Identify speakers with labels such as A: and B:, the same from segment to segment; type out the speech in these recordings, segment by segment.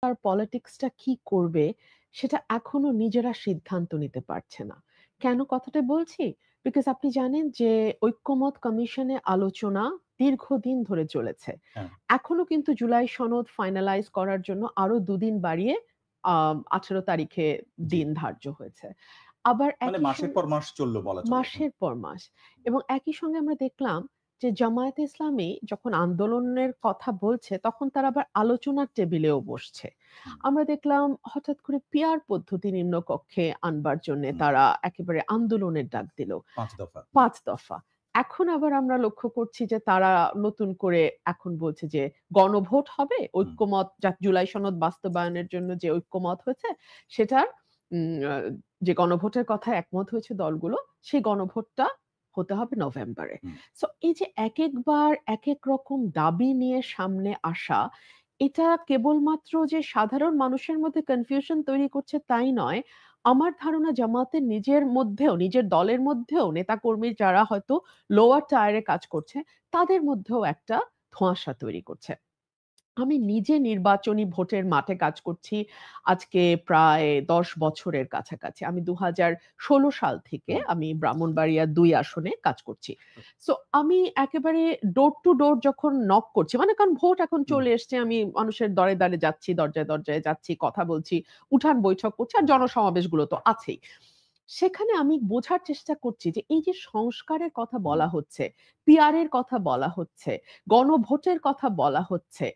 A: আর পলিটিক্সটা কি করবে সেটা এখনো নিজেরা সিদ্ধান্ত নিতে পারছে না। কেন কথাটা বলছি? বিকজ আপনি জানেন যে ঐক্যমত কমিশনে আলোচনা দীর্ঘদিন ধরে চলেছে।
B: হ্যাঁ,
A: এখনো কিন্তু জুলাই সনদ ফাইনালাইজ করার জন্য আরো ২ দিন বাড়িয়ে ১৮ তারিখে
B: জি।
A: দিন ধার্য হয়েছে। আবার
B: মানে
A: একই
B: মাসের
A: সঙ্গে
B: পর মাস চলল বলা চলে। হুম,
A: মাসের পর মাস। এবং একই সঙ্গে আমরা দেখলাম যে জামায়াতে ইসলামী যখন আন্দোলনের কথা বলছে, তখন তারা আবার আলোচনার টেবিলেও বসছে।
B: হুম,
A: আমরা দেখলাম হঠাৎ করে পিয়ার পদ্ধতি নিম্নকক্ষে আনবার জন্যে
B: হুম।
A: তারা একেবারে আন্দোলনের ডাক দিল।
B: ৫ দফা। হুম,
A: ৫ দফা। এখন আবার আমরা লক্ষ্য করছি যে তারা নতুন করে এখন বলছে যে গণভোট হবে।
B: হুম,
A: ঐক্যমত জুলাই সনদ বাস্তবায়নের জন্য যে ঐক্যমত হয়েছে সেটার উম আ যে গণভোটের কথায় একমত হয়েছে দলগুলো, সেই গণভোটটা হতে হবে নভেম্বরে।
B: হুম।
A: সো এই যে একেকবার একেক রকম দাবি নিয়ে সামনে আসা, এটা কেবলমাত্র যে সাধারণ মানুষের মধ্যে কনফিউশন তৈরি করছে তাই নয়। আমার ধারণা জামাতের নিজের মধ্যেও, নিজের দলের মধ্যেও নেতাকর্মী যারা হয়তো লোয়ার টায়ারে কাজ করছে, তাদের মধ্যেও একটা ধোঁয়াশা তৈরি করছে। আমি নিজে নির্বাচনী ভোটের মাঠে কাজ করছি আজকে প্রায় ১০ বছরের কাছাকাছি। আমি ২০১৬ সাল থেকে
B: হুম,
A: আমি ব্রাহ্মণবাড়িয়া ২ আসনে কাজ করছি। সো আমি একেবারে ডোর টু ডোর যখন নক করছি, মানে কারণ ভোট এখন
B: হুম,
A: চলে এসছে। আমি মানুষের দরে, দরে যাচ্ছি, দরজায়, দরজায় যাচ্ছি, কথা বলছি, উঠান বৈঠক করছি আর
B: জি।
A: জনসমাবেশগুলো তো আছেই। সেখানে আমি বোঝার চেষ্টা করছি যে এই যে সংস্কারের কথা
B: হুম,
A: বলা হচ্ছে, পিআর এর কথা বলা হচ্ছে, গণভোটের কথা বলা হচ্ছে,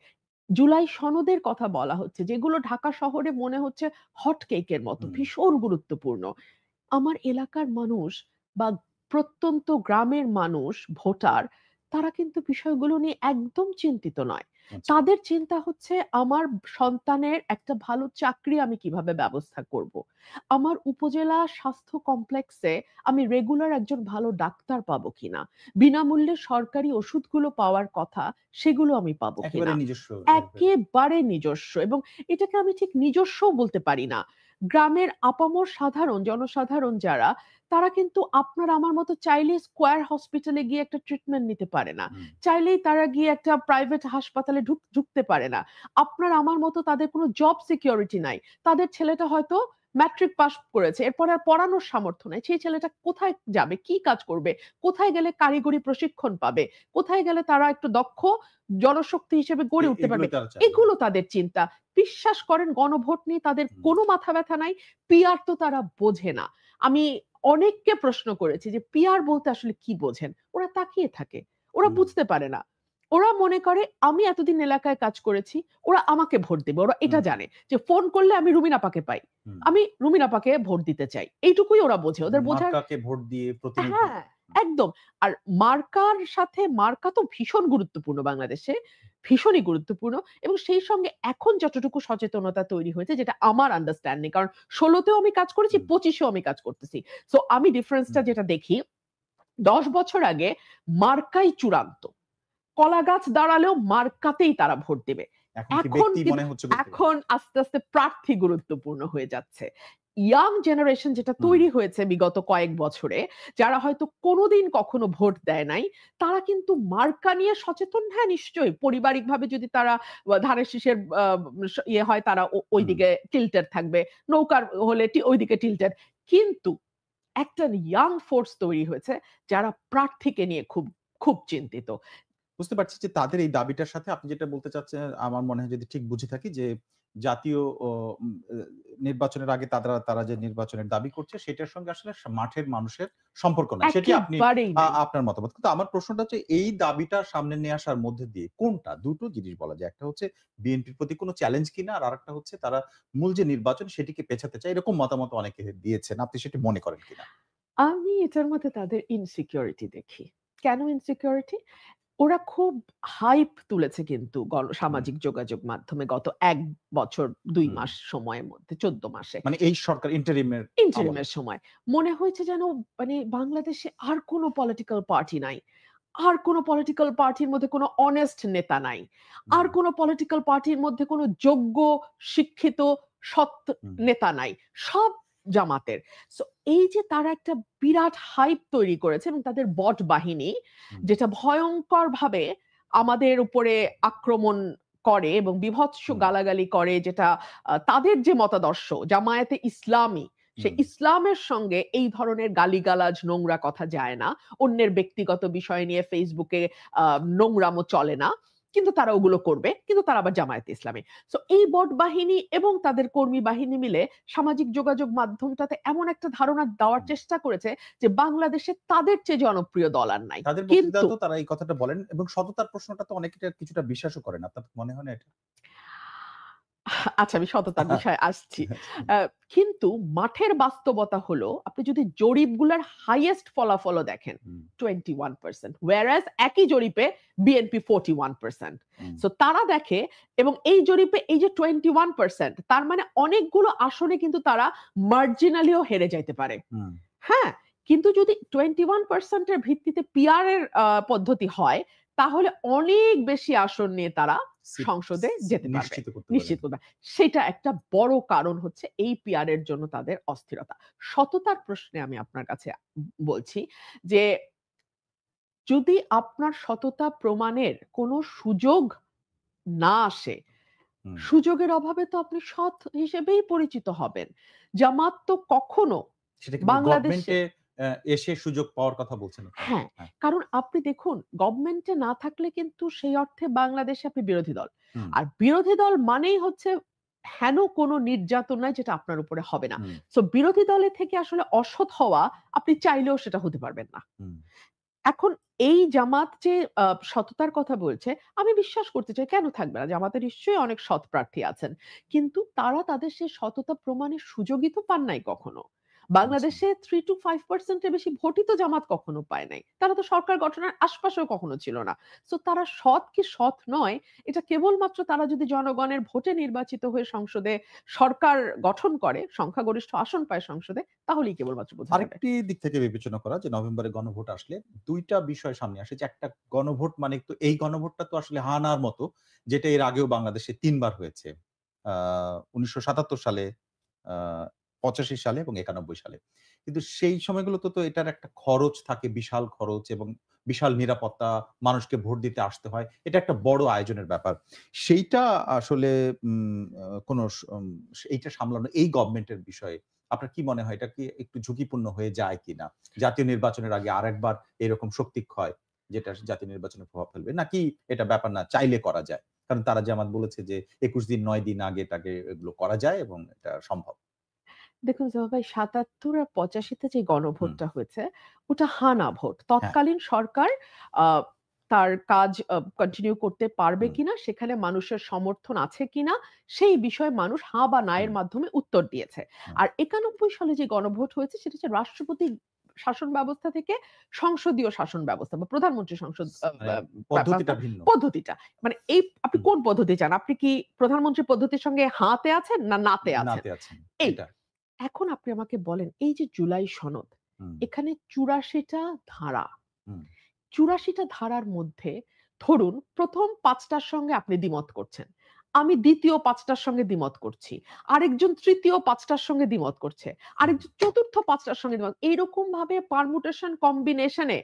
A: জুলাই সনদের কথা বলা হচ্ছে, যেগুলো ঢাকা শহরে মনে হচ্ছে হট কেকের মতো
B: হুম।
A: ভীষণ গুরুত্বপূর্ণ। আমার এলাকার মানুষ বা প্রত্যন্ত গ্রামের মানুষ, ভোটার, তারা কিন্তু বিষয়গুলো নিয়ে একদম চিন্তিত নয়।
B: আচ্ছা।
A: তাদের চিন্তা হচ্ছে আমার সন্তানের একটা ভালো চাকরি আমি কিভাবে ব্যবস্থা করব? আমার উপজেলা স্বাস্থ্য কমপ্লেক্সে আমি রেগুলার একজন ভালো ডাক্তার পাবো কিনা? বিনামূল্যে সরকারি ওষুধগুলো পাওয়ার কথা, সেগুলো আমি পাবো
B: একেবারে
A: কিনা?
B: নিজস্ব
A: একেবারে নিজস্ব এবং এটাকে আমি ঠিক নিজস্বও বলতে পারি না। গ্রামের আপামর সাধারণ জনসাধারণ যারা, তারা কিন্তু আপনার আমার মতো চাইলেই স্কয়ার হসপিটালে গিয়ে একটা ট্রিটমেন্ট নিতে পারে না।
B: হুম,
A: চাইলেই তারা গিয়ে একটা প্রাইভেট হাসপাতালে ঢুকতে পারে না। আপনার আমার মতো তাদের কোনো জব সিকিউরিটি নাই। তাদের ছেলেটা হয়তো ম্যাট্রিক পাস করেছে। এরপরে আর পড়ানোর সামর্থ্য নাই। সেই ছেলেটা কোথায় যাবে? কি কাজ করবে? কোথায় গেলে কারিগরি প্রশিক্ষণ পাবে? কোথায় গেলে তারা একটু দক্ষ জনশক্তি হিসেবে গড়ে উঠতে পারবে?
B: এগুলোই তারা চায়। হ্যাঁ।
A: এগুলো তাদের চিন্তা। বিশ্বাস করেন গণভোট নিয়ে তাদের
B: হুম,
A: কোনো মাথা ব্যাথা নাই। পিআর তো তারা বোঝে না। আমি অনেককে প্রশ্ন করেছি যে, "পিআর বলতে আসলে কি বোঝেন?" ওরা তাকিয়ে থাকে। ওরা
B: হুম,
A: বুঝতে পারে না। ওরা মনে করে আমি এতদিন এলাকায় কাজ করেছি, ওরা আমাকে ভোট দিবে। ওরা এটা
B: হুম,
A: জানে যে ফোন করলে আমি রুমিন আপাকে পাই।
B: হুম।
A: আমি রুমিন আপাকে ভোট দিতে চাই। এইটুকুই ওরা বোঝে। ওদের বোঝার
B: মার্কাকে ভোট দিয়ে প্রতিনিধি
A: হ্যাঁ, একদম। আর মার্কা তো ভীষণ গুরুত্বপূর্ণ বাংলাদেশে। ভীষণই গুরুত্বপূর্ণ এবং সেই সঙ্গে এখন যতটুকু সচেতনতা তৈরি হয়েছে যেটা আমার আন্ডারস্ট্যান্ডিং কারণ ১৬ তেও আমি কাজ করেছি,
B: হুম,
A: ২৫ এও আমি কাজ করতেছি। সো আমি ডিফারেন্সটা
B: হুম।
A: যেটা দেখি ১০ বছর আগে মার্কাই চূড়ান্ত। কলা গাছ দাঁড়ালেও মার্কাতেই তারা ভোট দিবে।
B: এখন কি
A: এখন
B: ব্যক্তি
A: কিন্তু
B: মনে হচ্ছে গুরুত্বপূর্ণ?
A: আস্তে, আস্তে প্রার্থী গুরুত্বপূর্ণ হয়ে যাচ্ছে। ইয়াং জেনারেশন যেটা
B: হুম,
A: তৈরি হয়েছে বিগত কয়েক বছরে, যারা হয়তো কোনদিন কখনো ভোট দেয় নাই, তারা কিন্তু মার্কা নিয়ে সচেতন হ্যাঁ, নিশ্চয়ই। পারিবারিকভাবে যদি তারা ধানের শীষের ইয়ে হয় তারা
B: হুম।
A: ঐদিকে টিল্টেড থাকবে। নৌকার হলে ঐদিকে টিল্টেড। কিন্তু একটা ইয়াং ফোর্স তৈরি হয়েছে যারা প্রার্থীকে নিয়ে খুব, খুব চিন্তিত।
B: বুঝতে পারছি যে তাদের এই দাবিটার সাথে আপনি যেটা বলতে চাচ্ছেন আমার মনে হয় যদি ঠিক বুঝে থাকি যে জাতীয় ও উম এ নির্বাচনের আগে তারা যে নির্বাচনের দাবি করছে সেটার সঙ্গে আসলে মাঠের মানুষের সম্পর্ক নাই। সেটি আপনি
A: একেবারেই নাই।
B: আপনার মতামত। কিন্তু আমার প্রশ্নটা হচ্ছে এই দাবিটা সামনে নিয়ে আসার মধ্যে দিয়ে কোনটা? ২ টো জিনিস বলা যায়। একটা হচ্ছে বিএনপির প্রতি কোন চ্যালেঞ্জ কিনা আর আরেকটা হচ্ছে তারা মূল যে নির্বাচন সেটিকে পেছাতে চায়। এরকম মতামত অনেকে দিয়েছেন। আপনি সেটি মনে করেন কিনা?
A: আমি এটার মধ্যে তাদের ইনসিকিউরিটি দেখি। কেন ইনসিকিউরিটি? ওরা খুব হাইপ তুলেছে কিন্তু
B: হুম,
A: সামাজিক যোগাযোগ মাধ্যমে গত ১ বছর ২
B: হুম।
A: মাস সময়ের মধ্যে ১৪ মাসে।
B: মানে এই সরকার ইন্টারিমের
A: ইন্টারিম
B: আমলে।
A: এর সময়। মনে হয়েছে যেন মানে বাংলাদেশে আর কোন পলিটিক্যাল পার্টি নাই। আর কোন পলিটিক্যাল পার্টির মধ্যে কোন অনেস্ট নেতা নাই। আর
B: হুম,
A: কোন পলিটিক্যাল পার্টির মধ্যে কোন যোগ্য, শিক্ষিত, সৎ
B: হুম,
A: নেতা নাই। সব জামাতের। সো এই যে তারা একটা বিরাট হাইপ তৈরি করেছে এবং তাদের বট বাহিনী
B: হুম,
A: যেটা ভয়ংকরভাবে আমাদের উপরে আক্রমণ করে এবং বিভৎস
B: হুম,
A: গালাগালি করে, যেটা তাদের যে মতাদর্শ জামায়াতে ইসলামী, সে
B: হুম।
A: ইসলামের সঙ্গে এই ধরনের গালিগালাজ নোংরা কথা যায় না। অন্যের ব্যক্তিগত বিষয় নিয়ে ফেসবুকে নোংরামো চলে না। কিন্তু তারা ওগুলো করবে। কিন্তু তারা আবার জামায়াতে ইসলামী। সো এই বট বাহিনী এবং তাদের কর্মী বাহিনী মিলে সামাজিক যোগাযোগ মাধ্যমটাতে এমন একটা ধারণা দেওয়ার চেষ্টা করেছে যে বাংলাদেশে তাদের চেয়ে জনপ্রিয় দল আর নাই।
B: তাদের
A: কিন্তু
B: বক্তৃতাতেও তারা এই কথাটা বলেন এবং সততার প্রশ্নটা তো অনেকে কিছুটা বিশ্বাসও করেন। আপনার মনে হয় না এটা?
A: আচ্ছা, আমি সততার বিষয়ে আসছি। আ কিন্তু মাঠের বাস্তবতা হলো, আপনি যদি জরিপগুলার হাইয়েস্ট ফলাফলও দেখেন,
B: হুম,
A: 21%, whereas একই জরিপে বিএনপি 41%।
B: হুম,
A: সো তারা দেখে, এবং এই জরিপে এই যে 21%, তার মানে অনেকগুলো আসনে কিন্তু তারা মার্জিনালিও হেরে যাইতে পারে।
B: হুম।
A: হ্যাঁ? কিন্তু যদি 21% এর ভিত্তিতে পিআর এর পদ্ধতি হয়, তাহলে অনেক বেশি আসন নিয়ে তারা
B: সিট
A: সংসদে যেতে পারবে।
B: নিশ্চিত করতে পারেন।
A: নিশ্চিত করবে। সেটা একটা বড় কারণ হচ্ছে এই পিআর এর জন্য তাদের অস্থিরতা। সততার প্রশ্নে আমি আপনার কাছে বলছি যে, যদি আপনার সততা প্রমাণের কোনো সুযোগ না আসে,
B: হুম।
A: সুযোগের অভাবে তো আপনি সৎ হিসেবেই পরিচিত হবেন। জামাত তো কখনো
B: সেটা কি
A: বাংলাদেশে
B: গভর্নমেন্টে এসে সুযোগ পাওয়ার কথা বলছেন আপনারা?
A: হ্যাঁ,
B: হ্যাঁ।
A: কারণ আপনি দেখুন, গভর্নমেন্টে না থাকলে কিন্তু সেই অর্থে বাংলাদেশে আপনি বিরোধী দল।
B: হুম,
A: আর বিরোধী দল মানেই হচ্ছে হেন কোনো নির্যাতন নাই যেটা আপনার উপরে হবে না।
B: হুম,
A: সো বিরোধী দলে থেকে আসলে অসৎ হওয়া আপনি চাইলেও সেটা হতে পারবেন না।
B: হুম,
A: এখন এই জামাত যে সততার কথা বলছে, আমি বিশ্বাস করতে চাই, কেন থাকবে না? জামাতে নিশ্চয়ই অনেক সৎ প্রার্থী আছেন। কিন্তু তারা তাদের সেই সততা প্রমাণের সুযোগই তো পান নাই কখনো।
B: আচ্ছা।
A: বাংলাদেশে 3-5% এর বেশি ভোটই তো জামাত কখনো পায় নাই। তারা তো সরকার গঠনের আশপাশেও কখনো ছিল না। সো তারা সৎ কি সৎ নয়, এটা কেবলমাত্র তারা যদি জনগণের ভোটে নির্বাচিত হয়ে সংসদে সরকার গঠন করে, সংখ্যাগরিষ্ঠ আসন পায় সংসদে, তাহলেই কেবলমাত্র বোঝা যাবে।
B: আরেকটি দিক থেকে বিবেচনা করা যে নভেম্বরে গণভোট আসলে ২ টা বিষয় সামনে আসে যে একটা গণভোট মানে তো এই গণভোটটা তো আসলে হা নার মতো যেটা এর আগেও বাংলাদেশে ৩ বার হয়েছে। আ ১৯৭৭ সালে, আ ৮৫ সালে এবং ৯১ সালে। কিন্তু সেই সময়গুলোতে তো এটার একটা খরচ থাকে, বিশাল খরচ এবং বিশাল নিরাপত্তা, মানুষকে ভোট দিতে আসতে হয়। এটা একটা বড় আয়োজনের ব্যাপার। সেইটা আসলে কোন এইটা সামলানো এই গভর্নমেন্টের বিষয়ে আপনার কি মনে হয় এটা কি একটু ঝুঁকিপূর্ণ হয়ে যায় কিনা? জাতীয় নির্বাচনের আগে আরেকবার এরকম শক্তিক্ষয় যেটা জাতীয় নির্বাচনে প্রভাব ফেলবে? নাকি এটা ব্যাপার না চাইলে করা যায়? কারণ তারা জামাত বলেছে যে ২১ দিন ৯ দিন আগে টাগে এগুলো করা যায় এবং এটা সম্ভব।
A: দেখুন জবা ভাই, ৭৭ আর ৮৫ তে যে
B: হুম,
A: গণভোটটা হয়েছে, ওটা হা না ভোট।
B: হ্যাঁ,
A: তৎকালীন সরকার আ তার কাজ কন্টিনিউ করতে পারবে
B: হুম,
A: কিনা, সেখানে মানুষের সমর্থন আছে কিনা, সেই বিষয়ে মানুষ হা বা না
B: হুম,
A: এর মাধ্যমে উত্তর দিয়েছে।
B: হুম,
A: আর ৯১ সালে যে গণভোট হয়েছে, সেটা হচ্ছে রাষ্ট্রপতি শাসন ব্যবস্থা থেকে সংসদীয় শাসন ব্যবস্থা বা প্রধানমন্ত্রী সংসদ
B: মানে
A: ব্যবস্থা
B: পদ্ধতিটা ভিন্ন।
A: পদ্ধতিটা। মানে এই আপনি
B: হুম,
A: কোন পদ্ধতি চান? আপনি কি প্রধানমন্ত্রী পদ্ধতির সঙ্গে হা তে আছেন না না তে আছেন?
B: নাতে আছেন।
A: এই
B: এটা।
A: এখন আপনি আমাকে বলেন, এই যে জুলাই সনদ,
B: হুম,
A: এখানে ৮৪ টা ধারা।
B: হুম,
A: ৮৪ টা ধারার মধ্যে ধরুন ১ম ৫ টার সঙ্গে আপনি দ্বিমত করছেন। আমি ২য় ৫ টার সঙ্গে দ্বিমত করছি। আরেকজন ৩য় ৫ টার সঙ্গে দ্বিমত করছে।
B: হুম।
A: আরেকজন ৪র্থ ৫ টার সঙ্গে দ্বিমত। এইরকম ভাবে পারমুটেশন কম্বিনেশন এ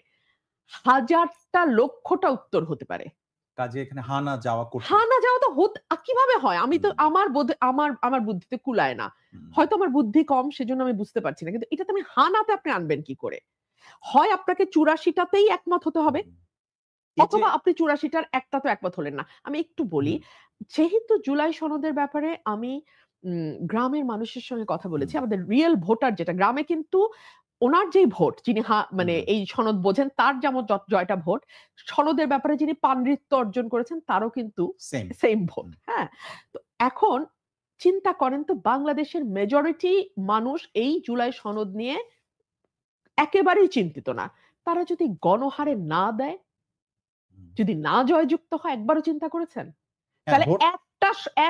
A: হাজারটা লক্ষটা উত্তর হতে পারে।
B: কাজে এখানে হা না যাওয়া কঠিন।
A: হা না যাওয়া তো কিভাবে হয়? আমি তো
B: হুম,
A: আমার বোধে আমার বুদ্ধিতে কুলায় না।
B: হুম,
A: হয়তো আমার বুদ্ধি কম, সেজন্য আমি বুঝতে পারছি না। কিন্তু এটাতে আমি হা না তে আপনি আনবেন কি করে? হয় আপনাকে ৮৪ টাতেই একমত হতে হবে,
B: হুম। এই যে
A: অথবা আপনি ৮৪ টার একটাতেও একমত হলেন না। আমি একটু বলি,
B: হুম,
A: যেহেতু জুলাই সনদের ব্যাপারে আমি গ্রামের মানুষের সঙ্গে কথা
B: হুম,
A: বলেছি। আমাদের রিয়াল ভোটার যেটা গ্রামে, কিন্তু উনার যেই ভোট, যিনি মানে
B: হুম,
A: এই সনদ বোঝেন, তার যেমন জয়টা ভোট, সনদের ব্যাপারে যিনি পান্ডিত্য অর্জন করেছেন তারও কিন্তু
B: সেইম।
A: Same vote.
B: হুম,
A: হ্যাঁ? তো এখন চিন্তা করেন তো, বাংলাদেশের মেজরিটি মানুষ এই জুলাই সনদ নিয়ে একেবারেই চিন্তিত না। তারা যদি গণহারে না দেয়,
B: হুম।
A: যদি না জয়যুক্ত হয়, একবারও চিন্তা করেছেন?
B: হ্যাঁ,
A: তাহলে
B: ভোট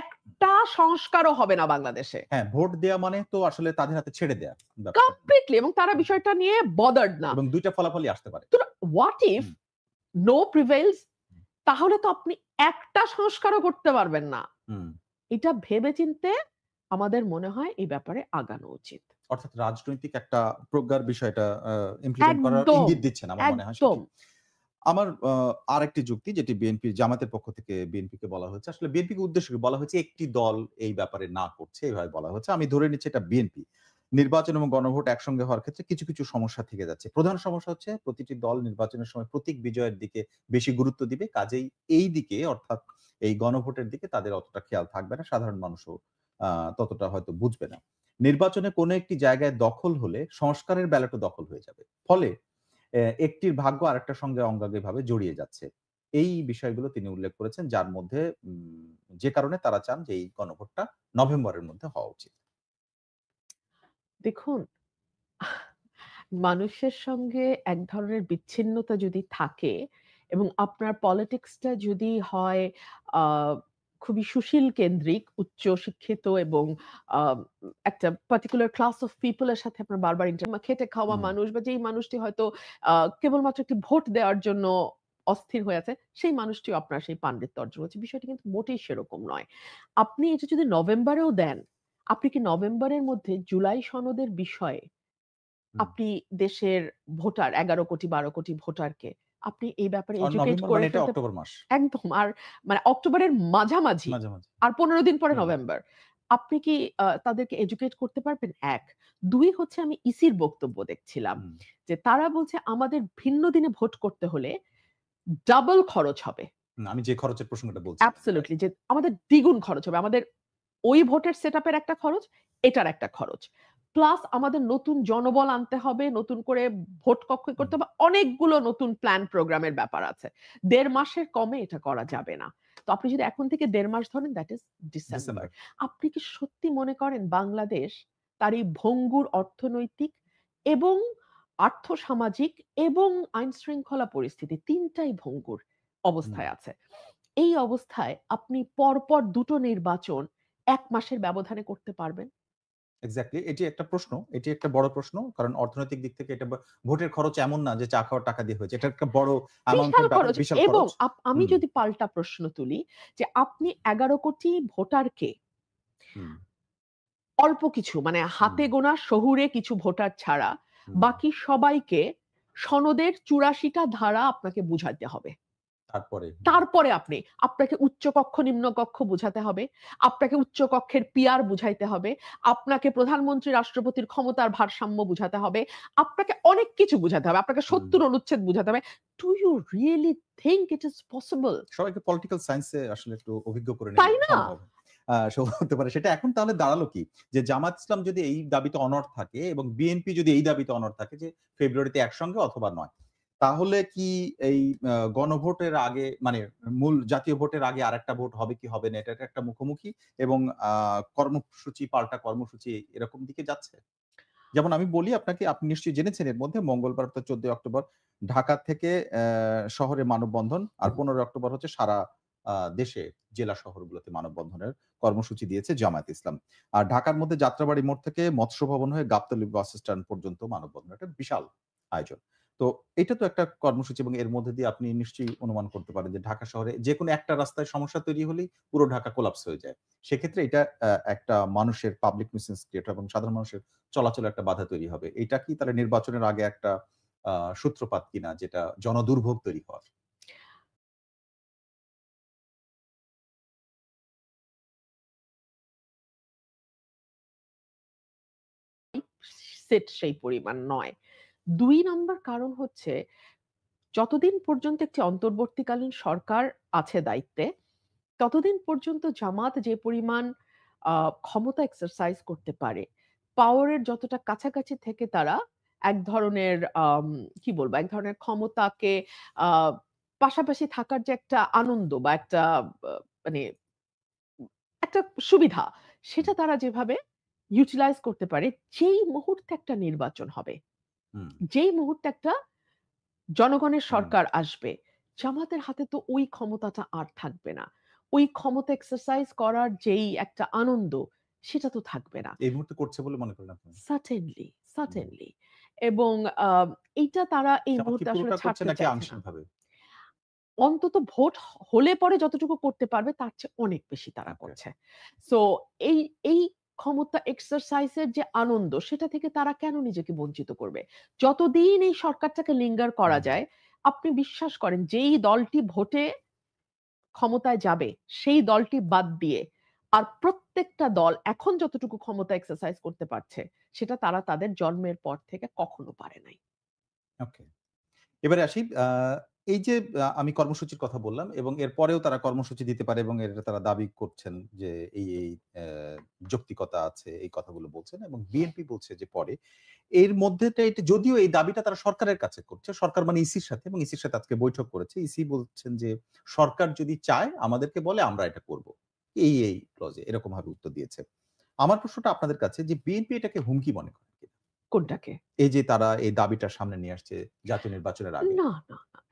A: একটা সংস্কারও হবে না বাংলাদেশে।
B: হ্যাঁ, ভোট দেয়া মানে তো আসলে তাদের হাতে ছেড়ে দেয়া ব্যাপারটা।
A: কমপ্লিটলি, এবং তারা
B: হুম,
A: বিষয়টা নিয়ে বদার্ড না।
B: এবং ২ টা ফলাফলই আসতে পারে।
A: তো হোয়াট ইফ
B: হুম,
A: নো প্রিভেইলস?
B: হুম,
A: তাহলে তো আপনি একটা সংস্কারও করতে পারবেন না।
B: হুম।
A: এটা ভেবেচিন্তে আমাদের মনে হয় এই ব্যাপারে আগানো উচিত।
B: অর্থাৎ রাজনৈতিক একটা প্রজ্ঞার বিষয়টা ইমপ্লিমেন্ট করার
A: একদম,
B: ইঙ্গিত দিচ্ছেন। আমার মনে হয়
A: একদম।
B: সেটি। আমার আরেকটি যুক্তি যেটি জামাতের পক্ষ থেকে বিএনপিকে বলা হয়েছে। আসলে বিএনপিকে উদ্দেশ্য করে বলা হয়েছে একটি দল এই ব্যাপারে না করছে, এভাবে বলা হয়েছে। আমি ধরে নিচ্ছি এটা বিএনপি। নির্বাচন এবং গণভোট একসঙ্গে হওয়ার ক্ষেত্রে কিছু সমস্যা থেকে যাচ্ছে। প্রধান সমস্যা হচ্ছে প্রতিটি দল নির্বাচনের সময় প্রতীক বিজয়ের দিকে বেশি গুরুত্ব দিবে। কাজেই এই দিকে অর্থাৎ এই গণভোটের দিকে তাদের অতটা খেয়াল থাকবে না। সাধারণ মানুষও আ ততটা হয়তো বুঝবে না। নির্বাচনে কোনো একটি জায়গায় দখল হলে সংস্কারের ব্যালটও দখল হয়ে যাবে। ফলে একটির ভাগ্য আরেকটার সঙ্গে অঙ্গাঙ্গিভাবে জড়িয়ে যাচ্ছে। এই বিষয়গুলো তিনি উল্লেখ করেছেন যার মধ্যে যে কারণে তারা চান যে এই গণভোটটা নভেম্বরের মধ্যে হওয়া উচিত।
A: দেখুন, মানুষের সঙ্গে এক ধরনের বিচ্ছিন্নতা যদি থাকে এবং আপনার পলিটিক্সটা যদি হয় আ খুবই সুশীল কেন্দ্রিক, উচ্চ শিক্ষিত এবং আ একটা পার্টিকুলার ক্লাস অফ পিপল এর সাথে আপনার বারবার খেটে খাওয়া
B: হুম,
A: মানুষ বা যেই মানুষটি হয়তো কেবলমাত্র একটি ভোট দেওয়ার জন্য অস্থির হয়ে আছে, সেই মানুষটিও আপনার সেই পাণ্ডিত্য অর্জন করছে। বিষয়টি কিন্তু মোটেই সেরকম নয়। আপনি এটা যদি নভেম্বরেও দেন, আপনি কি নভেম্বরের মধ্যে জুলাই সনদের বিষয়ে
B: হুম।
A: আপনি দেশের ভোটার ১১ কোটি ১২ কোটি ভোটারকে আপনি এই ব্যাপারে এডুকেট
B: নভেম্বর
A: করে
B: মানে এটা
A: ফেলতে
B: অক্টোবর মাস।
A: একদম। আর মানে অক্টোবরের মাঝামাঝি
B: মাঝামাঝি।
A: আর ১৫ দিন পরে
B: হুম,
A: নভেম্বর। আপনি কি তাদেরকে এডুকেট করতে পারবেন? ১। ২ হচ্ছে আমি ইসির বক্তব্য দেখছিলাম।
B: হুম।
A: যে তারা বলছে আমাদের ভিন্ন দিনে ভোট করতে হলে ডাবল খরচ হবে।
B: আমি যে খরচের প্রসঙ্গটা বলছিলাম। রাইট।
A: অ্যাবসোলিউটলি যে আমাদের দ্বিগুণ খরচ হবে। আমাদের ওই ভোটের সেটআপ এর একটা খরচ, এটার একটা খরচ। প্লাস আমাদের নতুন জনবল আনতে হবে, নতুন করে ভোট কক্ষ
B: হুম,
A: করতে হবে। অনেকগুলো নতুন প্ল্যান প্রোগ্রামের ব্যাপার আছে। ১.৫ মাসের কমে এটা করা যাবে না। তো আপনি যদি এখন থেকে ১.৫ মাস ধরেন দ্যাট ইস ডিসেম্বর।
B: ডিসেম্বর।
A: আপনি কি সত্যি মনে করেন বাংলাদেশ তার এই ভঙ্গুর অর্থনৈতিক এবং আর্থসামাজিক এবং আইনশৃঙ্খলা পরিস্থিতি ৩ টাই ভঙ্গুর
B: হুম।
A: অবস্থায় আছে। এই অবস্থায় আপনি পরপর ২ টো নির্বাচন ১ মাসের ব্যবধানে করতে পারবেন?
B: এক্সাক্টলি এটি একটা প্রশ্ন। এটি একটা বড় প্রশ্ন। কারণ অর্থনৈতিক দিক থেকে এটা ভোটের খরচ এমন না যে চা খাওয়ার টাকা দিয়ে হয়েছে। এটা একটা বড় অ্যামাউন্ট
A: বিশাল
B: এর ব্যাপার,
A: খরচ
B: বিশাল
A: এবং
B: খরচ।
A: আমি
B: হুম,
A: যদি পাল্টা প্রশ্ন তুলি যে আপনি ১১ কোটি ভোটারকে
B: হুম,
A: অল্প কিছু মানে
B: হুম,
A: হাতে গোনা শহুরে কিছু ভোটার ছাড়া
B: হুম।
A: বাকি সবাইকে সনদের ৮৪ টা ধারা আপনাকে বুঝাইতে হবে।
B: তারপরে
A: তারপরে আপনাকে উচ্চ কক্ষ, নিম্ন কক্ষ বুঝাতে হবে। আপনাকে উচ্চ কক্ষের পিআর বুঝাইতে হবে। আপনাকে প্রধানমন্ত্রী, রাষ্ট্রপতির ক্ষমতার ভারসাম্য বুঝাতে হবে। আপনাকে অনেক কিছু বুঝাতে হবে। আপনাকে
B: হুম।
A: ৭০ অনুচ্ছেদ বুঝাতে হবে। Do you really think it is possible?
B: সবাইকে পলিটিক্যাল সায়েন্স এ আসলে একটু অভিজ্ঞ করে নিলে
A: তাই না?
B: সম্ভব। হতে পারে। সেটা এখন তাহলে দাঁড়ালো কি? যে জামাত ইসলাম যদি এই দাবিতে অনড় থাকে এবং বিএনপি যদি এই দাবিতে অনড় থাকে যে ফেব্রুয়ারিতে একসঙ্গে অথবা নয়। তাহলে কি এই গণভোটের আগে মানে মূল জাতীয় ভোটের আগে আরেকটা ভোট হবে কি হবে না? এটার একটা মুখোমুখি এবং কর্মসূচি পাল্টা কর্মসূচি এরকম দিকে যাচ্ছে? যেমন আমি বলি আপনাকে, আপনি নিশ্চয়ই জেনেছেন এর মধ্যে মঙ্গলবার অর্থাৎ ১৪ অক্টোবর ঢাকা থেকে শহরে মানববন্ধন আর ১৫ অক্টোবর হচ্ছে সারা দেশে জেলা শহরগুলোতে মানববন্ধনের কর্মসূচি দিয়েছে জামায়াতে ইসলাম। আর ঢাকার মধ্যে যাত্রাবাড়ী মোড় থেকে মৎস্য ভবন হয়ে গাবতলী বাস স্ট্যান্ড পর্যন্ত মানববন্ধন। একটা বিশাল আয়োজন। তো এটা তো একটা কর্মসূচি এবং এর মধ্যে দিয়ে আপনি নিশ্চয়ই অনুমান করতে পারেন যে ঢাকা শহরে যেকোনো একটা রাস্তায় সমস্যা তৈরি হলেই পুরো ঢাকা কোলাপস হয়ে যায়। সেক্ষেত্রে এটা একটা মানুষের পাবলিক নিউসেন্স ক্রিয়েট হয় এবং সাধারণ মানুষের চলাচলে একটা বাধা তৈরি হবে। এটা কি তাহলে নির্বাচনের আগে একটা সূত্রপাত কিনা যেটা জনদুর্ভোগ তৈরি হওয়ার?
A: সেট সেই পরিমাণ নয়। ২ নাম্বার কারণ হচ্ছে যতদিন পর্যন্ত একটি অন্তর্বর্তীকালীন সরকার আছে দায়িত্বে, ততদিন পর্যন্ত জামাত যে পরিমাণ আ ক্ষমতা এক্সারসাইজ করতে পারে, পাওয়ার এর যতটা কাছাকাছি থেকে তারা এক ধরনের কি বলবো? এক ধরনের ক্ষমতাকে আ পাশাপাশি থাকার যে একটা আনন্দ বা একটা আ মানে একটা সুবিধা,
B: হুম,
A: সেটা তারা যেভাবে ইউটিলাইজ করতে পারে, যেই মুহূর্তে একটা নির্বাচন হবে,
B: হুম,
A: যেই মুহূর্তে একটা জনগণের
B: হুম।
A: সরকার আসবে, জামাতের হাতে তো ওই ক্ষমতাটা আর থাকবে না। ওই ক্ষমতা এক্সারসাইজ করার যেই একটা আনন্দ, সেটা তো থাকবে না।
B: এই মুহূর্তে করছে বলে মনে করেন আপনি?
A: সার্টেনলি,
B: হুম।
A: সার্টেনলি এবং আ এইটা তারা এই
B: জামাত কি
A: মুহূর্তে আসলে
B: পুরোটা করছে
A: ছাড়তে
B: নাকি
A: চাইছে না।
B: আংশিকভাবে?
A: অন্তত ভোট হলে পরে যতটুকু করতে পারবে তার চেয়ে অনেক বেশি তারা
B: ওকে।
A: করছে। সো এই এই ক্ষমতা এক্সারসাইজ এর যে আনন্দ সেটা থেকে তারা কেন নিজেকে বঞ্চিত করবে? যতদিন এই সরকারটাকে লিঙ্গার করা
B: হুম,
A: যায়, আপনি বিশ্বাস করেন যেই দলটি ভোটে ক্ষমতায় যাবে, সেই দলটি বাদ দিয়ে আর প্রত্যেকটা দল এখন যতটুকু ক্ষমতা এক্সারসাইজ করতে পারছে, সেটা তারা তাদের জন্মের পর থেকে কখনো পারে নাই।
B: ওকে। এবারে আসি এই যে আমি কর্মসূচির কথা বললাম এবং এরপরেও তারা কর্মসূচি দিতে পারে এবং এটা তারা দাবি করছেন যে এই যৌক্তিকতা আছে এই কথাগুলো বলছেন এবং বিএনপি বলছে যে পরে। এর মধ্যেটা এটা যদিও এই দাবিটা তারা সরকারের কাছে করছে। সরকার মানে ইসির সাথে এবং ইসির সাথে আজকে বৈঠক করেছে। ইসি বলছেন যে সরকার যদি চায় আমাদেরকে বলে আমরা এটা করব। এই ক্লজে এরকমভাবে উত্তর দিয়েছে। আমার প্রশ্নটা আপনাদের কাছে যে বিএনপি এটাকে হুমকি মনে করে কিনা?
A: কোনটাকে?
B: এই যে তারা এই দাবিটা সামনে নিয়ে আসছে জাতীয় নির্বাচনের আগে।
A: না,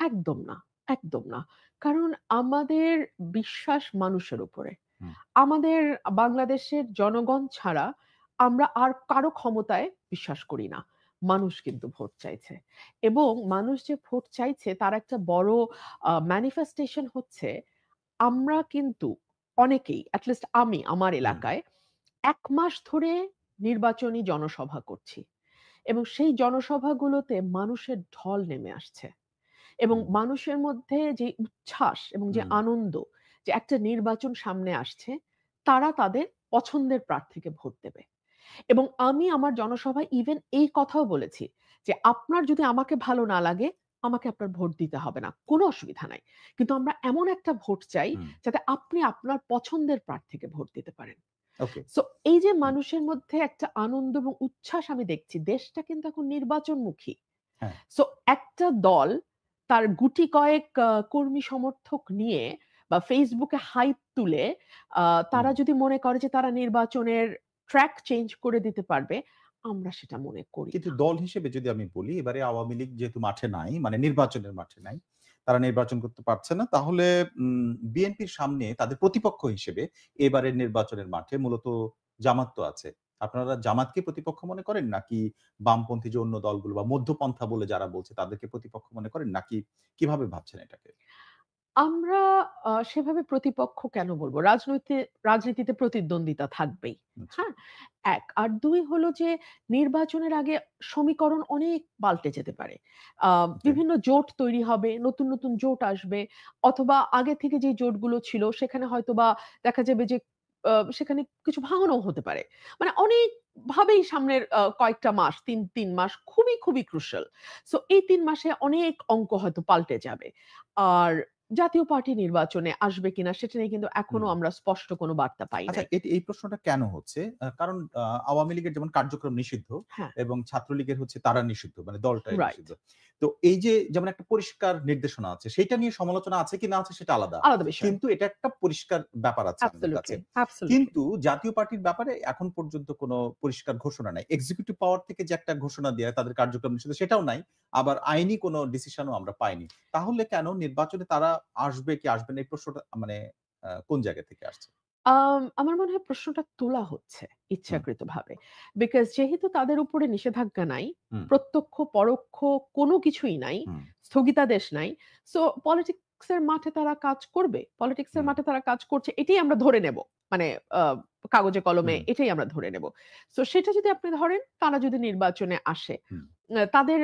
A: একদম না, একদম না। কারণ আমাদের বিশ্বাস মানুষের উপরে।
B: হুম,
A: আমাদের বাংলাদেশের জনগণ ছাড়া আমরা আর কারো ক্ষমতায় বিশ্বাস করি না। মানুষ কিন্তু ভোট চাইছে। এবং মানুষ যে ভোট চাইছে তার একটা বড় ম্যানিফেস্টেশন হচ্ছে আমরা কিন্তু অনেকেই এট লিস্ট আমি আমার
B: হুম,
A: এলাকায় ১ মাস ধরে নির্বাচনী জনসভা করছি। এবং সেই জনসভাগুলোতে মানুষের ঢল নেমে আসছে। এবং
B: হুম,
A: মানুষের মধ্যে যে উচ্ছ্বাস এবং যে
B: হুম,
A: আনন্দ যে একটা নির্বাচন সামনে আসছে, তারা তাদের পছন্দের প্রার্থীকে ভোট দেবে। এবং আমি আমার জনসভায় ইভেন এই কথাও বলেছি যে, "আপনার যদি আমাকে ভালো না লাগে, আমাকে আপনার ভোট দিতে হবে না। কোনো অসুবিধা নাই। কিন্তু আমরা এমন একটা ভোট চাই,
B: হুম।
A: যাতে আপনি আপনার পছন্দের প্রার্থীকে ভোট দিতে পারেন।"
B: ওকে।
A: সো এই যে
B: হুম,
A: মানুষের মধ্যে একটা আনন্দ এবং উচ্ছ্বাস আমি দেখছি, দেশটা কিন্তু এখন নির্বাচনমুখী।
B: হ্যাঁ,
A: সো একটা দল তার গুটি কয়েক কর্মী সমর্থক নিয়ে বা Facebook এ হাইপ তুলে আ
B: হুম।
A: তারা যদি মনে করে যে তারা নির্বাচনের ট্র্যাক চেঞ্জ করে দিতে পারবে, আমরা সেটা মনে করি
B: কিন্তু
A: না।
B: দল হিসেবে যদি আমি বলি, এবারে আওয়ামী লীগ যেহেতু মাঠে নাই, মানে নির্বাচনের মাঠে নাই, তারা নির্বাচন করতে পারছে না। তাহলে বিএনপির সামনে তাদের প্রতিপক্ষ হিসেবে এবারের নির্বাচনের মাঠে মূলত জামাত তো আছে। আপনারা জামাতকে প্রতিপক্ষ মনে করেন? নাকি বামপন্থী যে অন্য দলগুলো বা মধ্যপন্থা বলে যারা বলছে তাদেরকে প্রতিপক্ষ মনে করেন? নাকি কিভাবে ভাবছেন এটাকে?
A: আমরা সেভাবে প্রতিপক্ষ কেন বলব? রাজনীতিতে প্রতিদ্বন্দ্বিতা থাকবেই।
B: আচ্ছা,
A: হ্যাঁ? ১ আর ২ হলো যে নির্বাচনের আগে সমীকরণ অনেক পাল্টে যেতে পারে। আ
B: ওকে।
A: বিভিন্ন জোট তৈরি হবে, নতুন জোট আসবে অথবা আগে থেকে যে জোটগুলো ছিল সেখানে হয়তোবা দেখা যাবে যে সেখানে কিছু ভাঙনও হতে পারে। মানে অনেকভাবেই সামনের কয়েকটা মাস ৩ মাস খুবই ক্রুশাল। সো এই ৩ মাসে অনেক অঙ্ক হয়তো পাল্টে যাবে। আর জাতীয় পার্টি নির্বাচনে আসবে কিনা সেটা নিয়ে কিন্তু এখনো
B: হুম।
A: আমরা স্পষ্ট কোনো বার্তা পাই
B: আচ্ছা
A: নাই।
B: এই প্রশ্নটা কেন হচ্ছে? কারণ আওয়ামী লীগের যেমন কার্যক্রম নিষিদ্ধ
A: হ্যাঁ,
B: এবং ছাত্রলীগের হচ্ছে তারা নিষিদ্ধ। মানে দলটাই
A: রাইট।
B: নিষিদ্ধ। তো এই যে যেমন একটা পরিষ্কার নির্দেশনা আছে, সেইটা নিয়ে সমালোচনা আছে কি না আছে সেটা আলাদা।
A: আলাদা বিষয়।
B: কিন্তু এটা একটা পরিষ্কার ব্যাপার আছে আমাদের কাছে।
A: অ্যাবসোলিউটলি।
B: কিন্তু জাতীয় পার্টির ব্যাপারে এখন পর্যন্ত কোনো পরিষ্কার ঘোষণা নাই। এক্সিকিউটিভ পাওয়ার থেকে যে একটা ঘোষণা দেয়া তাদের কার্যক্রম নিষিদ্ধ সেটাও নাই। আবার আইনি কোনো ডিসিশন ও আমরা পাইনি। তাহলে কেন নির্বাচনে তারা আসবে কি আসবে না এই প্রশ্নটা মানে কোন জায়গা থেকে আসছে?
A: আমার মনে হয় প্রশ্নটা তোলা হচ্ছে
B: হুম,
A: ইচ্ছাকৃতভাবে। বিকজ যেহেতু তাদের উপরে নিষেধাজ্ঞা নাই,
B: হুম,
A: প্রত্যক্ষ পরোক্ষ কোনো কিছুই নাই,
B: হুম,
A: স্থগিতাদেশ নাই। সো পলিটিক্স এর মাঠে তারা কাজ করবে। পলিটিক্স এর
B: হুম।
A: মাঠে তারা কাজ করছে এটাই আমরা ধরে নেব। মানে আ কাগজে কলমে
B: হুম,
A: এটাই আমরা ধরে নেব। সো সেটা যদি আপনি ধরেন তারা যদি নির্বাচনে আসে,
B: হুম।
A: তাদের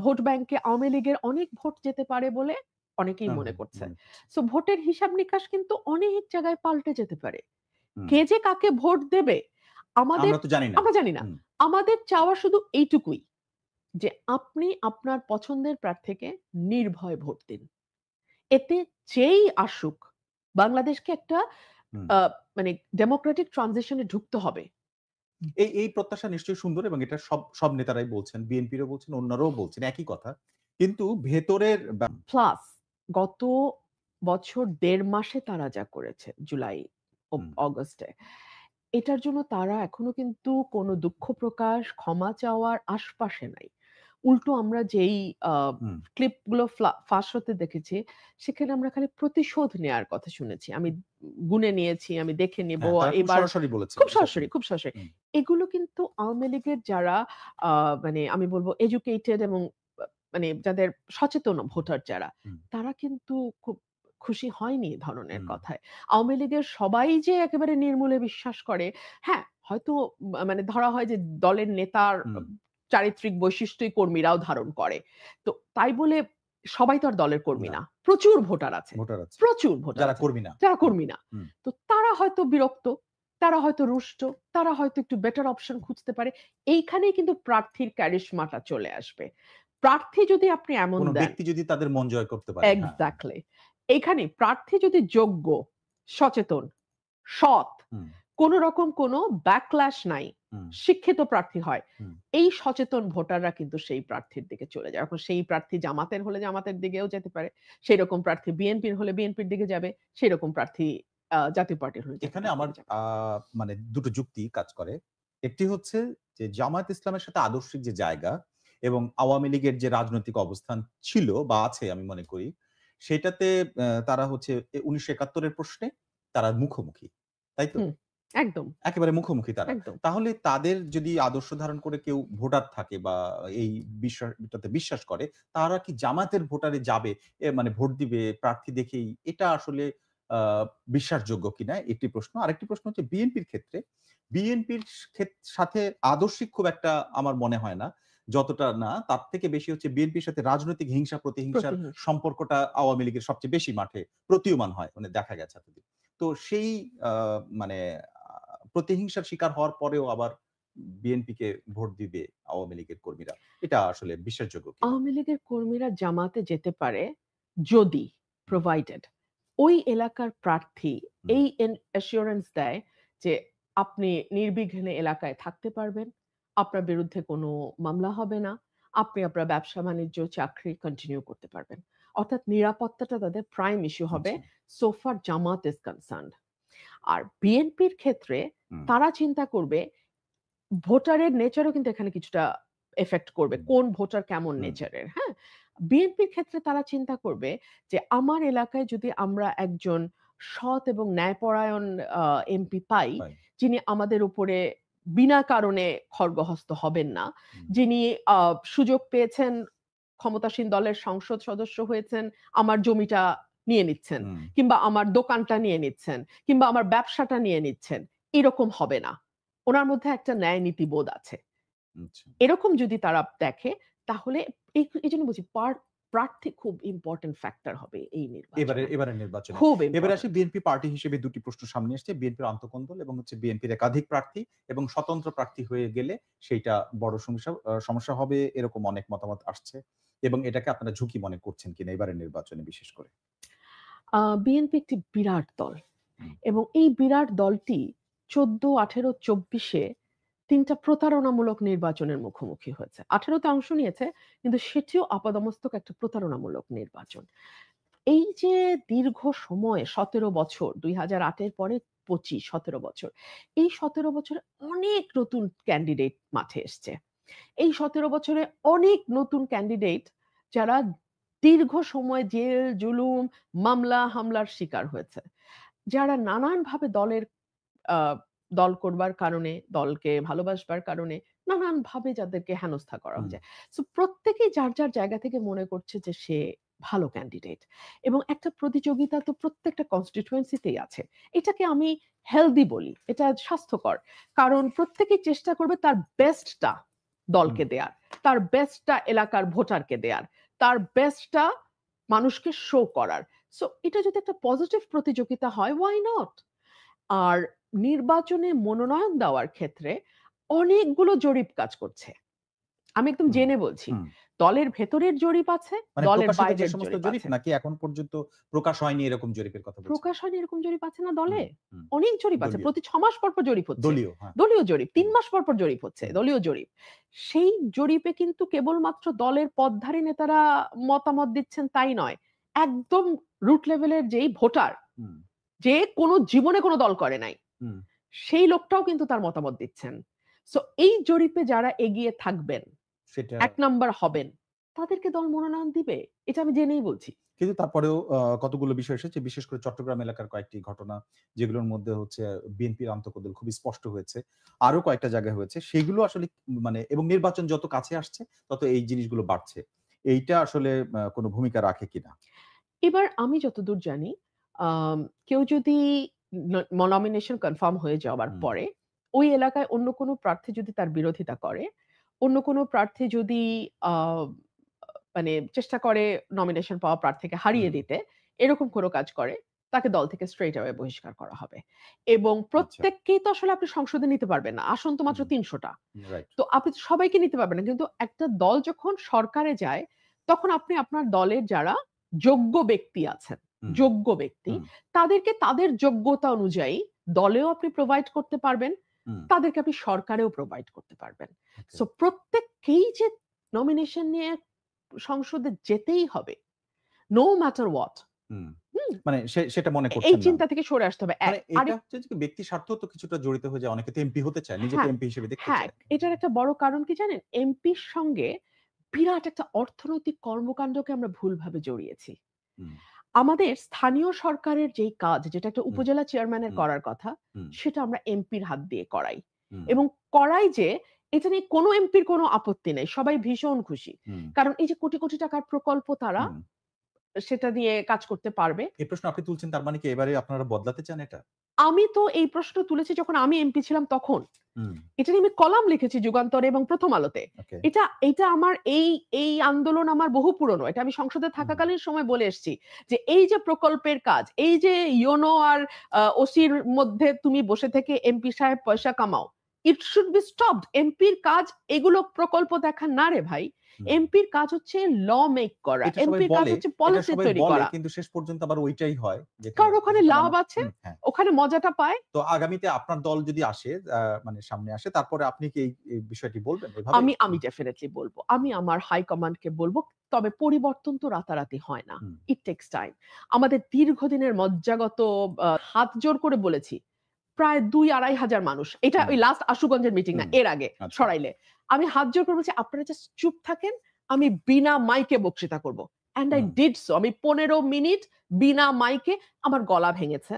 A: ভোট ব্যাংকে আওয়ামী লীগের অনেক ভোট যেতে পারে বলে অনেকেই মনে করছে।
B: মনে করছি।
A: সো ভোটের হিসাব-নিকাশ কিন্তু অনেক জায়গায় পাল্টে যেতে পারে।
B: হুম।
A: কে যে কাকে ভোট দেবে আমাদের
B: আমরা তো জানি না।
A: আমরা জানি না।
B: হুম।
A: আমাদের চাওয়া শুধু এইটুকুই যে আপনি আপনার পছন্দের প্রার্থীকে নির্ভয়ে ভোট দিন। এতে যেই আসুক বাংলাদেশকে একটা
B: হুম।
A: আ মানে ডেমোক্রেটিক ট্রানজিশন এ ঢুকতে হবে।
B: এই প্রত্যাশা নিশ্চয়ই সুন্দর এবং এটা সব নেতারাই বলছেন। বিএনপিরও বলছেন, অন্যরাও বলছেন একই কথা। কিন্তু ভেতরের
A: প্লাস গত বছর ১.৫ মাসে তারা যা করেছে জুলাই,
B: হুম,
A: অগাস্টে এটার জন্য তারা এখনো কিন্তু কোনো দুঃখ প্রকাশ, ক্ষমা চাওয়ার আশপাশে নাই। উল্টো আমরা যেই আ
B: হুম।
A: ক্লিপ গুলো ফাঁস হতে দেখেছি, সেখানে আমরা খালি প্রতিশোধ নেয়ার কথা শুনেছি। আমি গুনে নিয়েছি, আমি দেখে নিবো
B: হ্যাঁ, তারা খুব
A: এবার
B: সরাসরি বলেছেন
A: খুব
B: এটা
A: সরাসরি,
B: শুনেছি।
A: খুব সরাসরি।
B: হুম,
A: এগুলো কিন্তু আওয়ামী লীগের যারা আ মানে আমি বলব এডুকেটেড এবং মানে যাদের সচেতন ভোটার যারা,
B: হুম,
A: তারা কিন্তু খুব খুশি হয়নি এ ধরনের
B: হুম,
A: কথায়। আওয়ামী লীগের সবাই যে একেবারে নির্মূলে বিশ্বাস করে, হ্যাঁ, হয়তো মানে ধরা হয় যে দলের নেতার
B: হুম,
A: চারিত্রিক বৈশিষ্ট্যই কর্মীরাও ধারণ করে। তো তাই বলে সবাই তো আর দলের কর্মী
B: না,
A: না। প্রচুর ভোটার আছে।
B: ভোটার আছে।
A: প্রচুর ভোটার
B: যারা
A: আছে।
B: কর্মী না।
A: যারা
B: হুম,
A: কর্মী না।
B: হুম।
A: তো তারা হয়তো বিরক্ত, তারা হয়তো রুষ্ট, তারা হয়তো একটু বেটার অপশন খুঁজতে পারে। এইখানেই কিন্তু প্রার্থীর ক্যারিশমাটা চলে আসবে। প্রার্থী যদি আপনি এমন
B: কোন
A: দেন
B: ব্যক্তি যদি তাদের মন জয় করতে পারে। হ্যাঁ, হ্যাঁ।
A: এক্সাক্টলি। এইখানে প্রার্থী যদি যোগ্য, সচেতন, সৎ,
B: হুম,
A: কোন রকম কোন ব্যাকল্যাশ নাই,
B: হুম,
A: শিক্ষিত প্রার্থী হয়,
B: হুম।
A: এই সচেতন ভোটাররা কিন্তু সেই প্রার্থীর দিকে চলে যায়। এখন সেই প্রার্থী জামাতের হলে জামাতের দিকেও যেতে পারে। সেইরকম প্রার্থী বিএনপির হলে বিএনপির দিকে যাবে। সেরকম প্রার্থী জাতীয় পার্টির হলে জাতীয়
B: এখানে
A: পার্টির
B: আমার
A: দিকে যাবে।
B: মানে ২ টো যুক্তি কাজ করে। একটি হচ্ছে যে জামায়াত ইসলামের সাথে আদর্শিক যে জায়গা এবং আওয়ামী লীগের যে রাজনৈতিক অবস্থান ছিল বা আছে আমি মনে করি, সেটাতে তারা হচ্ছে ১৯৭১ এর প্রশ্নে তারা মুখোমুখি। তাই তো?
A: হুম, একদম,
B: একেবারে মুখোমুখি তারা।
A: একদম।
B: তাহলে তাদের যদি আদর্শ ধারণ করে কেউ ভোটার থাকে বা এই এটাতে বিশ্বাস করে, তারা কি জামায়াতের ভোটারে যাবে? মানে ভোট দিবে প্রার্থী দেখেই এটা আসলে আ বিশ্বাসযোগ্য কিনা একটি প্রশ্ন। আরেকটি প্রশ্ন হচ্ছে বিএনপির ক্ষেত্রে। বিএনপির সাথে আদর্শিক খুব একটা আমার মনে হয় না। যতটা না তার থেকে বেশি হচ্ছে বিএনপির সাথে রাজনৈতিক হিংসা প্রতিহিংসার
A: প্রতিহিংসা।
B: সম্পর্কটা আওয়ামী লীগের সবচেয়ে বেশি মাঠে প্রতীয়মান হয়। মানে দেখা গেছে এতদিন। তো সেই আ মানে প্রতিহিংসার শিকার হওয়ার পরেও আবার বিএনপিকে ভোট দিবে আওয়ামী লীগের কর্মীরা। এটা আসলে বিশ্বাসযোগ্য কিনা?
A: আওয়ামী লীগের কর্মীরা জামাতে যেতে পারে যদি
B: হুম,
A: প্রোভাইডেড ওই এলাকার প্রার্থী
B: হুম,
A: এই অ্যাসুরেন্স দেয় যে আপনি নির্বিঘ্নে এলাকায় থাকতে পারবেন। আপনার বিরুদ্ধে কোনো মামলা হবে না। আপনি আপনার ব্যবসা-বাণিজ্য, চাকরি কন্টিনিউ করতে পারবেন। অর্থাৎ নিরাপত্তাটা তাদের প্রাইম ইস্যু হবে
B: আচ্ছা।
A: সো ফার জামাত ইস কনসার্নড। আর বিএনপির ক্ষেত্রে
B: হুম,
A: তারা চিন্তা করবে ভোটারের নেচারও কিন্তু এখানে কিছুটা এফেক্ট করবে।
B: হুম,
A: কোন ভোটার কেমন
B: হুম,
A: নেচারের, হ্যাঁ? বিএনপির ক্ষেত্রে তারা চিন্তা করবে যে আমার এলাকায় যদি আমরা একজন সৎ এবং ন্যায়পরায়ণ আ এমপি পাই,
B: তাই।
A: যিনি আমাদের উপরে বিনা কারণে খড়গহস্ত হবেন না।
B: হুম,
A: যিনি আ সুযোগ পেয়েছেন, ক্ষমতাসীন দলের সংসদ সদস্য হয়েছেন, আমার জমিটা নিয়ে নিচ্ছেন,
B: হুম,
A: কিংবা আমার দোকানটা নিয়ে নিচ্ছেন, কিংবা আমার ব্যবসাটা নিয়ে নিচ্ছেন। এরকম হবে না। উনার মধ্যে একটা ন্যায় নীতিবোধ আছে।
B: আচ্ছা।
A: এরকম যদি তারা দেখে তাহলে এজন্য বলছি প্রার্থী খুব ইম্পোর্টেন্ট ফ্যাক্টর হবে এই নির্বাচনে।
B: এবারের নির্বাচনে।
A: খুব
B: এবারে আসি
A: ইম্পোর্টেন্ট।
B: বিএনপি পার্টি হিসেবে ২ টি প্রশ্ন সামনে এসছে। বিএনপির আন্তঃকন্দল এবং হচ্ছে বিএনপির একাধিক প্রার্থী এবং স্বতন্ত্র প্রার্থী হয়ে গেলে সেইটা বড় সমস্যা হবে এরকম অনেক মতামত আসছে। এবং এটাকে আপনারা ঝুঁকি মনে করছেন কিনা এবারের নির্বাচনে বিশেষ করে?
A: বিএনপি একটি বিরাট দল
B: হুম,
A: এবং এই বিরাট দলটি ১৪, ১৮, ২৪ এ ৩ টা প্রতারণামূলক নির্বাচনের মুখোমুখি হয়েছে। ১৮ তে অংশ নিয়েছে কিন্তু সেটিও আপাদমস্তক একটা প্রতারণামূলক নির্বাচন। এই যে দীর্ঘ সময় ১৭ বছর ২০০৮ এর পরে ২৫, ১৭ বছর। এই ১৭ বছরে অনেক নতুন ক্যান্ডিডেট মাঠে এসছে। এই ১৭ বছরে অনেক নতুন ক্যান্ডিডেট যারা দীর্ঘ সময় জেল, জুলুম, মামলা, হামলার শিকার হয়েছে। যারা নানানভাবে আ দল করবার কারণে, দলকে ভালোবাসবার কারণে নানানভাবে যাদেরকে হেনস্থা করা
B: হুম,
A: হয়েছে। সো প্রত্যেকেই যার জায়গা থেকে মনে করছে যে সে ভালো ক্যান্ডিডেট। এবং একটা প্রতিযোগিতা তো প্রত্যেকটা কনস্টিটুয়েন্সি তেই আছে। এটাকে আমি হেলথি বলি। এটা স্বাস্থ্যকর। কারণ প্রত্যেকেই চেষ্টা করবে তার বেস্টটা
B: হুম।
A: দলকে দেয়ার। তার বেস্টটা এলাকার ভোটারকে দেয়ার। তার বেস্টটা মানুষকে শো করার। সো এটা যদি একটা পজিটিভ প্রতিযোগিতা হয়, why not? আর নির্বাচনে মনোনয়ন দেওয়ার ক্ষেত্রে অনেকগুলো জরিপ কাজ করছে। আমি একদম
B: হুম,
A: জেনে বলছি।
B: হুম।
A: দলের ভেতরের জরিপ আছে,
B: মানে
A: দলের
B: প্রকাশিত যে
A: বাইরের
B: সমস্ত
A: জরিপ
B: জরিপ
A: আছে।
B: নাকি এখন পর্যন্ত প্রকাশ হয়নি এরকম জরিপের কথা বলছেন?
A: প্রকাশ হয়নি এরকম জরিপ আছে না
B: হুম,
A: দলে?
B: হুম।
A: অনেক জরিপ আছে।
B: দলীয়,
A: প্রতি ৬ মাস পর জরিপ হচ্ছে।
B: দলীয় হ্যাঁ।
A: দলীয় জরিপ। ৩
B: হুম,
A: মাস পর জরিপ হচ্ছে।
B: হুম,
A: দলীয় জরিপ। সেই জরিপে কিন্তু কেবলমাত্র দলের পদধারী নেতারা মতামত দিচ্ছেন তাই নয়। একদম রুট লেভেলের যেই ভোটার,
B: হুম,
A: যে জীবনে কোনো দল করে নাই,
B: হুম।
A: সেই লোকটাও কিন্তু তার মতামত দিচ্ছেন। সো এই জরিপে যারা এগিয়ে থাকবেন,
B: সেটা
A: ১ নাম্বার হবেন, তাদেরকে দল মনোনয়ন দিবে। এটা আমি জেনেই বলছি।
B: কিন্তু তারপরেও কতগুলো বিষয় এসেছে। বিশেষ করে চট্টগ্রাম এলাকার কয়েকটি ঘটনা যেগুলোর মধ্যে হচ্ছে বিএনপির আন্তঃকন্দল খুবই স্পষ্ট হয়েছে। আরো কয়েকটা জায়গায় হয়েছে। সেগুলো আসলে মানে এবং নির্বাচন যত কাছে আসছে তত এই জিনিসগুলো বাড়ছে। এইটা আসলে কোন ভূমিকা রাখে কিনা?
A: এবার আমি যতদূর জানি, আম কেউ যদি ন নমিনেশন কনফার্ম হয়ে যাওয়ার
B: হুম,
A: পরে, ওই এলাকায় অন্য কোনো প্রার্থী যদি তার বিরোধিতা করে, অন্য কোনো প্রার্থী যদি আ মানে চেষ্টা করে নমিনেশন পাওয়া প্রার্থীকে হারিয়ে
B: হুম,
A: দিতে, এরকম কোনো কাজ করে, তাকে দল থেকে স্ট্রেইট অ্যাওয়ে বহিষ্কার করা হবে। এবং
B: আচ্ছা।
A: প্রত্যেককেই তো আসলে আপনি সংসদে নিতে পারবেন না। আসন তো মাত্র
B: হুম,
A: ৩০০ টা।
B: রাইট।
A: তো আপনি তো সবাইকে নিতে পারবেন না। কিন্তু একটা দল যখন সরকারে যায়, তখন আপনি আপনার দলের যারা যোগ্য ব্যক্তি আছেন,
B: হুম,
A: যোগ্য ব্যক্তি,
B: হুম,
A: তাদেরকে তাদের যোগ্যতা অনুযায়ী দলেও আপনি প্রোভাইড করতে পারবেন,
B: হুম,
A: তাদেরকে আপনি সরকারেও প্রোভাইড করতে পারবেন।
B: ওকে।
A: সো প্রত্যেককেই যে নমিনেশন নিয়ে সংসদে যেতেই হবে, নো ম্যাটার হোয়াট।
B: হুম।
A: হুম?
B: মানে সেটা মনে
A: এই
B: করছেন না।
A: চিন্তা থেকে সরে আসতে হবে।
B: মানে এটা
A: আরেক
B: হচ্ছে যে ব্যক্তি স্বার্থও তো কিছুটা জড়িত হয়ে যায়। অনেকে তো এমপি হতে চায়। নিজেকে
A: হ্যাঁ,
B: এমপি হিসেবে দেখতে
A: হ্যাঁ,
B: চায়।
A: এটার একটা বড় কারণ কি জানেন? এমপির সঙ্গে বিরাট একটা অর্থনৈতিক কর্মকাণ্ডকে আমরা ভুলভাবে জড়িয়েছি।
B: হুম,
A: আমাদের স্থানীয় সরকারের যেই কাজ, যেটা একটা
B: হুম,
A: উপজেলা চেয়ারম্যানের
B: হুম,
A: করার কথা,
B: হুম,
A: সেটা আমরা এমপির হাত দিয়ে করাই।
B: হুম,
A: এবং করাই যে এটা নিয়ে কোনো এমপির কোনো আপত্তি নেই। সবাই ভীষণ খুশি।
B: হুম,
A: কারণ এই যে কোটি, কোটি টাকার প্রকল্প তারা
B: হুম।
A: সেটা দিয়ে কাজ করতে পারবে।
B: এই প্রশ্ন আপনি তুলছেন তার মানে কি এবারে আপনারা বদলাতে চান এটা?
A: আমি তো এই প্রশ্ন তুলেছি যখন আমি এমপি ছিলাম তখন।
B: হুম,
A: এটা নিয়ে আমি কলাম লিখেছি যুগান্তরে এবং প্রথম আলোতে।
B: ওকে।
A: এটা আমার এই আন্দোলন আমার বহু পুরনো। এটা আমি সংসদে
B: হুম,
A: থাকাকালীন সময় বলে এসেছি। যে এই যে প্রকল্পের কাজ, এই যে ইয়োনো আর ওসির মধ্যে তুমি বসে থেকে এমপি সাহেব পয়সা কামাও। It should be stopped. এমপির কাজ এগুলো প্রকল্প দেখা না রে ভাই।
B: হুম।
A: এমপির কাজ হচ্ছে ল মেক করা।
B: এটা সবাই
A: এমপির কাজ
B: বলে,
A: হচ্ছে
B: এটা
A: পলিসি
B: সবাই
A: তৈরি
B: বলে
A: করা।
B: কিন্তু শেষ পর্যন্ত আবার ঐটাই হয় যেখানে
A: কারণ ওখানে
B: পয়সা
A: লাভ
B: কামানো
A: আছে,
B: হ্যাঁ।
A: ওখানে মজাটা পায়।
B: তো আগামীতে আপনার দল যদি আসে মানে সামনে আসে তারপরে আপনি কি এই বিষয়টি বলবেন এভাবেই?
A: আমি ডেফিনিটলি বলব। আমি আমার হাই কমান্ডকে বলব। তবে পরিবর্তন তো রাতারাতি হয় না।
B: হুম,
A: ইট টেকস টাইম। আমাদের দীর্ঘদিনের মজ্জাগত হাত জোড় করে বলেছি। প্রায় ২-২.৫ হাজার মানুষ। এটা
B: হুম,
A: ওই লাস্ট আশুগঞ্জের মিটিং না,
B: হুম।
A: এর আগে
B: আচ্ছা।
A: সরাইলে। আমি হাত জোড় করে বলছি, "আপনারা জাস্ট চুপ থাকেন। আমি বিনা মাইকে বক্তৃতা করব।" And I
B: hmm,
A: did so. আমি ১৫ মিনিট বিনা মাইকে আমার গলা ভেঙেছে।